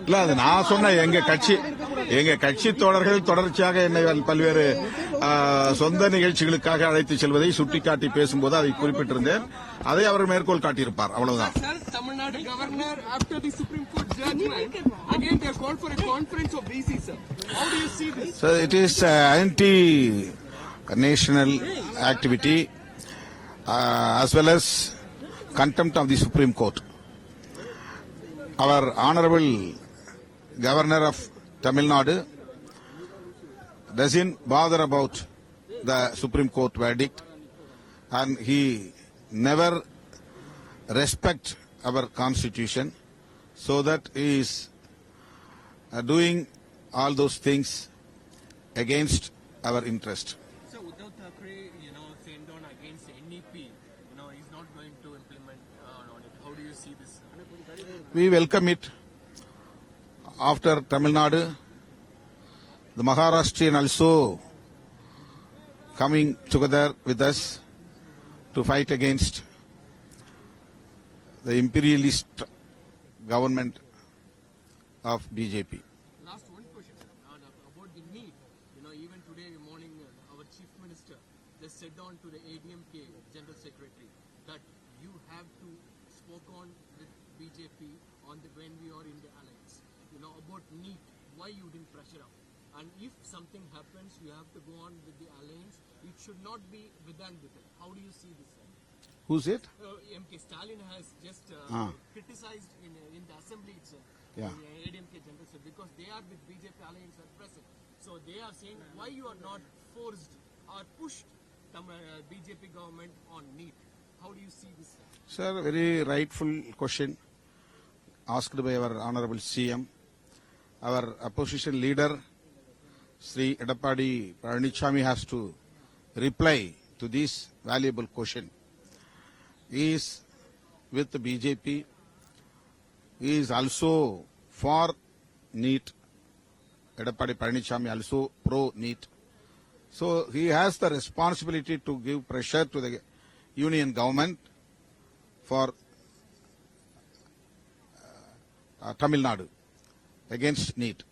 இல்ல அது நான் சொன்ன எங்க கட்சி தோழர்கள் தொடர்ச்சியாக என்னை பல்வேறு சொந்த நிகழ்ச்சிகளுக்காக அழைத்து செல்வதை சுட்டிக்காட்டி பேசும்போது அதை குறிப்பிட்டிருந்தேன். அதை அவர் மேற்கோள் காட்டியிருப்பார். அவ்வளவுதான். Tamil Nadu governor after the Supreme Court judgment again they called for a conference of BC sir. How do you see this? So it is anti-national activity as well as contempt of the Supreme Court. Our Honorable Governor of Tamil Nadu doesn't bother about the Supreme Court verdict, and he never respect our constitution, so that he is doing all those things against our interest. So Uddhav Thackeray, sent on against NEP, he's not going to implement on it. How do you see this? We welcome it. After Tamil Nadu, the Maharashtrian also coming together with us to fight against the imperialist government of BJP. Last one question about the need. Even today morning, our Chief Minister just said on to the ADMK General Secretary that you have to spoke on with BJP on when we are in the alliance. About need, why you didn't pressure up? And if something happens, you have to go on with the alliance. It should not be within. How do you see this? Who's it? MK Stalin has just criticized in the assembly itself. Yeah. ADMK General Secretary, because they are with BJP alliance at present. So they are saying why you are not forced or pushed the BJP government on NEET. How do you see this? Sir, very rightful question asked by our Honorable CM. Our opposition leader, Sri Edappadi Palaniswamy, has to reply to this valuable question. He is with the BJP. He is also for NEET. Edappadi Palaniswamy also pro-NEET. So he has the responsibility to give pressure to the union government for Tamil Nadu against NEET.